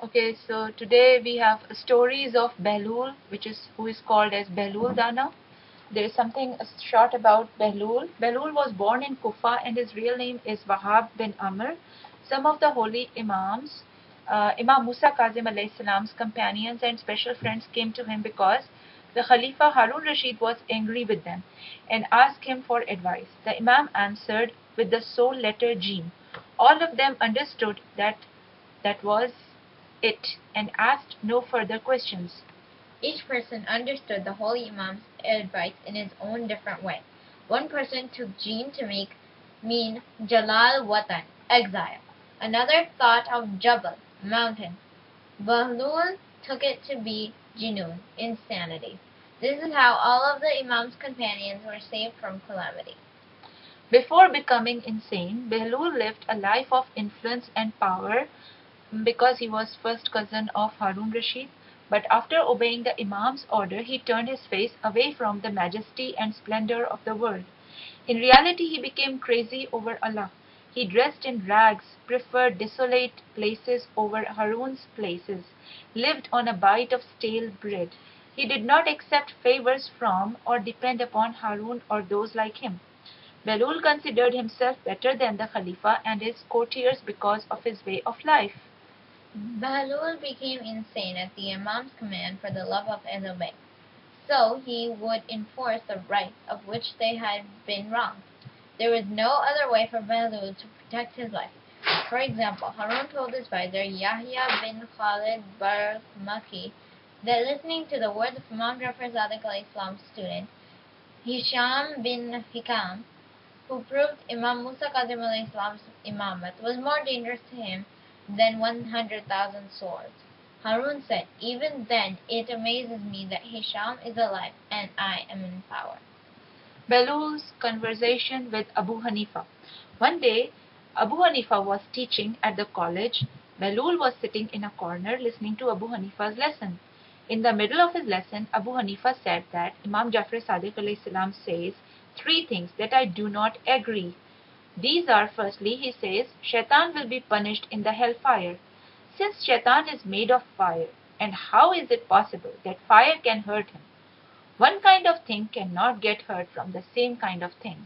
Okay, so today we have stories of Behlool, who is called as Behlool Dana. There is something short about Behlool. Behlool was born in Kufa and his real name is Wahab bin Amr. Some of the holy Imams, Imam Moosa Kazim Alaihis' companions and special friends came to him because the Khalifa Haroon Rashid was angry with them and asked him for advice. The Imam answered with the sole letter Jim. All of them understood that was it and asked no further questions. Each person understood the holy Imam's advice in his own different way. One person took Jeen to mean Jalal Watan, exile. Another thought of Jabal, mountain. Behlool took it to be Junoon, insanity. This is how all of the Imam's companions were saved from calamity. Before becoming insane, Behlool lived a life of influence and power because he was first cousin of Haroon Rashid. But after obeying the Imam's order, he turned his face away from the majesty and splendor of the world. In reality, he became crazy over Allah. He dressed in rags, preferred desolate places over Haroon's places, lived on a bite of stale bread. He did not accept favors from or depend upon Haroon or those like him. Behlool considered himself better than the Khalifa and his courtiers because of his way of life. Behlool became insane at the Imam's command for the love of Ahlebait, so he would enforce the rights of which they had been wronged. There was no other way for Behlool to protect his life. For example, Haroon told his advisor Yahya bin Khalid Barmaki that listening to the words of Imam Jafar Sadiq Islam's student, Hisham bin Hikam, who proved Imam Moosa Kazim Alaihis' imamat, was more dangerous to him than 100,000 swords. Haroon said, "Even then it amazes me that Hisham is alive and I am in power." Behlool's conversation with Abu Hanifa. One day, Abu Hanifa was teaching at the college. Behlool was sitting in a corner listening to Abu Hanifa's lesson. In the middle of his lesson, Abu Hanifa said that Imam Jafar Sadiq Alaihis says three things that I do not agree. These are, firstly, he says, Shaitan will be punished in the hellfire. Since Shaitan is made of fire, and how is it possible that fire can hurt him? One kind of thing cannot get hurt from the same kind of thing.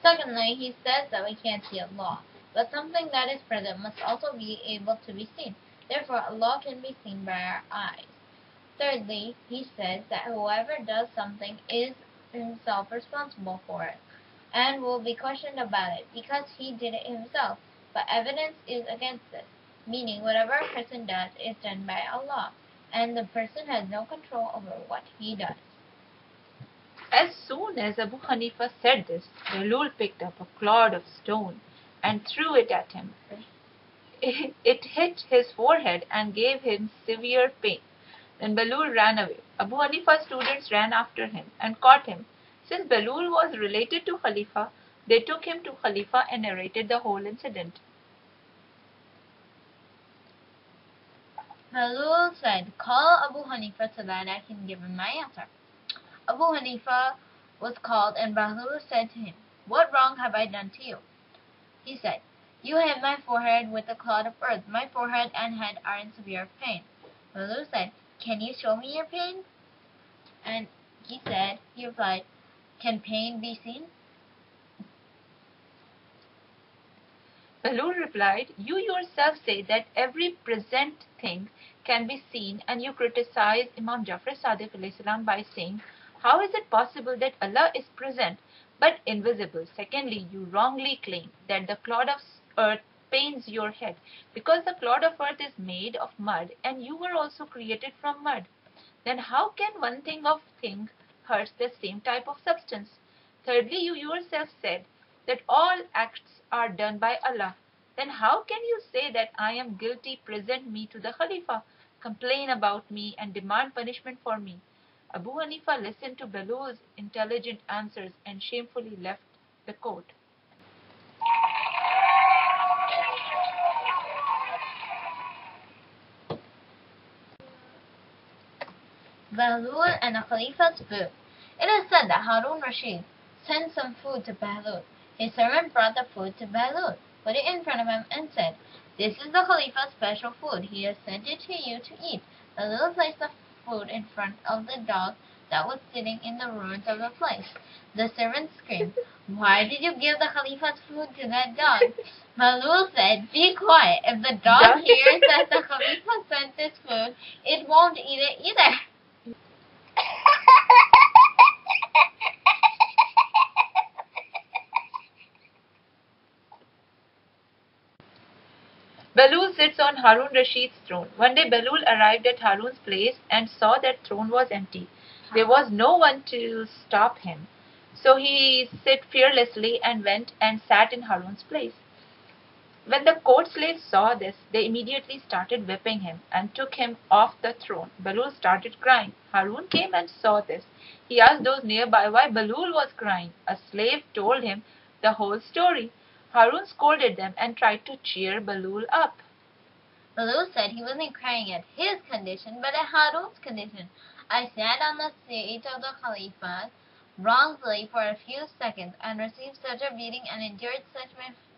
Secondly, he says that we can't see Allah, but something that is present must also be able to be seen. Therefore, Allah can be seen by our eyes. Thirdly, he says that whoever does something is himself responsible for it, and will be questioned about it because he did it himself, but evidence is against this, meaning whatever a person does is done by Allah, and the person has no control over what he does. As soon as Abu Hanifa said this, Behlool picked up a clod of stone and threw it at him. It hit his forehead and gave him severe pain. Then Behlool ran away. Abu Hanifa's students ran after him and caught him. Since Behlool was related to Khalifa, they took him to Khalifa and narrated the whole incident. Behlool said, "Call Abu Hanifa so that I can give him my answer." Abu Hanifa was called, and Behlool said to him, "What wrong have I done to you?" He said, "You hit my forehead with a clod of earth. My forehead and head are in severe pain." Behlool said, "Can you show me your pain?" And he replied, "Can pain be seen?" Behlool replied, "You yourself say that every present thing can be seen, and you criticize Imam Jafar Sadiq Alaihis by saying, how is it possible that Allah is present but invisible? Secondly, you wrongly claim that the clod of earth pains your head because the clod of earth is made of mud and you were also created from mud. Then how can one thing hurt the same type of substance? Thirdly, you yourself said that all acts are done by Allah. Then how can you say that I am guilty, present me to the Khalifa, complain about me and demand punishment for me?" Abu Hanifa listened to Behlool's intelligent answers and shamefully left the court. Behlool and the Khalifa's food. It is said that Haroon Rashid sent some food to Behlool. His servant brought the food to Behlool, put it in front of him, and said, "This is the Khalifa's special food. He has sent it to you to eat." Behlool placed the food in front of the dog that was sitting in the ruins of the place. The servants screamed, "Why did you give the Khalifa's food to that dog?" Behlool said, "Be quiet. If the dog hears that the Khalifa sent this food, it won't eat it either." Behlool sits on Haroon Rashid's throne. One day Behlool arrived at Haroon's place and saw that throne was empty. There was no one to stop him. So he sat fearlessly and went and sat in Haroon's place. When the court slaves saw this, they immediately started whipping him and took him off the throne. Behlool started crying. Haroon came and saw this. He asked those nearby why Behlool was crying. A slave told him the whole story. Haroon scolded them and tried to cheer Behlool up. Behlool said he wasn't crying at his condition, but at Haroon's condition. "I sat on the seat of the Khalifa wrongfully for a few seconds, and received such a beating and endured such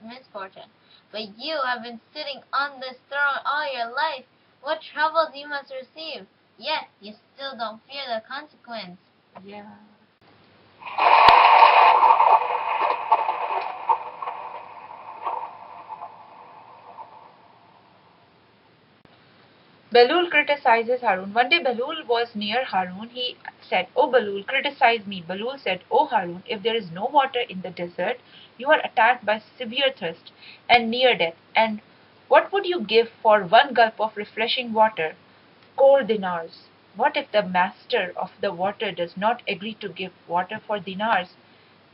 misfortune. But you have been sitting on this throne all your life. What troubles you must receive! Yet you still don't fear the consequence." Yeah. Behlool criticizes Haroon. One day Behlool was near Haroon. He said, "Oh Behlool, criticize me." Behlool said, "Oh Haroon, if there is no water in the desert, you are attacked by severe thirst and near death. And what would you give for one gulp of refreshing water? 4 dinars. What if the master of the water does not agree to give water for dinars?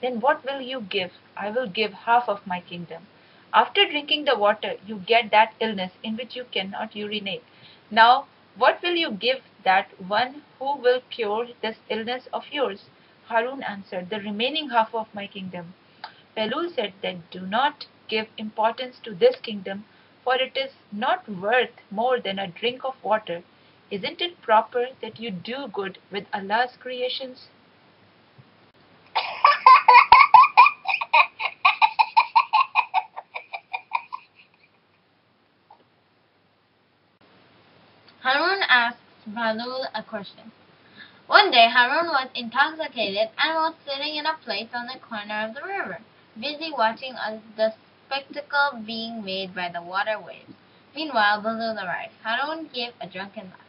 Then what will you give? I will give half of my kingdom. After drinking the water, you get that illness in which you cannot urinate. Now, what will you give that one who will cure this illness of yours?" Haroon answered, "The remaining half of my kingdom." Behlool said, "Then do not give importance to this kingdom, for it is not worth more than a drink of water. Isn't it proper that you do good with Allah's creations?" Haroon asks Behlool a question. One day Haroon was intoxicated and was sitting in a place on the corner of the river, busy watching the spectacle being made by the water waves. Meanwhile Behlool arrived. Haroon gave a drunken laugh,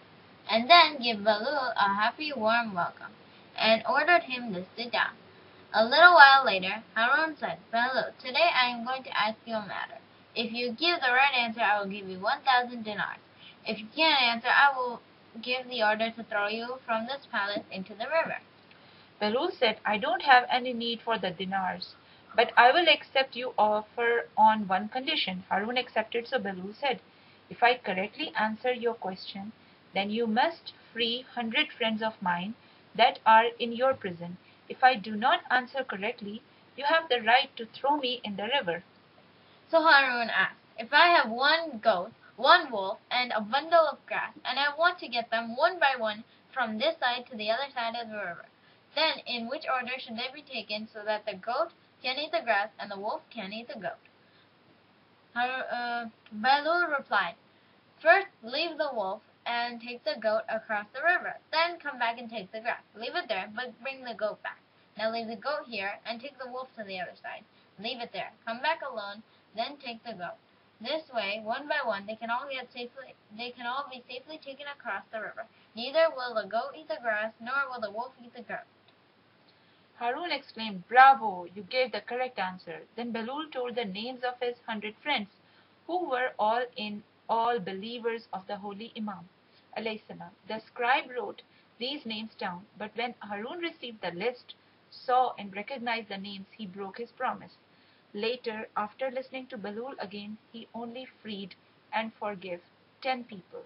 and then gave Behlool a happy warm welcome, and ordered him to sit down. A little while later Haroon said, "Behlool, today I am going to ask you a matter. If you give the right answer, I will give you 1,000 dinars. If you can't answer, I will give the order to throw you from this palace into the river." Behlool said, "I don't have any need for the dinars, but I will accept your offer on one condition." Haroon accepted, so Behlool said, "If I correctly answer your question, then you must free 100 friends of mine that are in your prison. If I do not answer correctly, you have the right to throw me in the river." So Haroon asked, "If I have one goat, one wolf, and a bundle of grass, and I want to get them one by one from this side to the other side of the river, then in which order should they be taken so that the goat can eat the grass and the wolf can eat the goat?" Behlool replied, "First leave the wolf and take the goat across the river. Then come back and take the grass. Leave it there, but bring the goat back. Now leave the goat here and take the wolf to the other side. Leave it there. Come back alone, then take the goat. This way, one by one, they can all be safely taken across the river. Neither will the goat eat the grass, nor will the wolf eat the goat." Haroon exclaimed, "Bravo! You gave the correct answer." Then Behlool told the names of his 100 friends, who were all believers of the holy Imam. Alayhi. The scribe wrote these names down, but when Haroon received the list, saw and recognized the names, he broke his promise. Later, after listening to Behlool again, he only freed and forgave 10 people.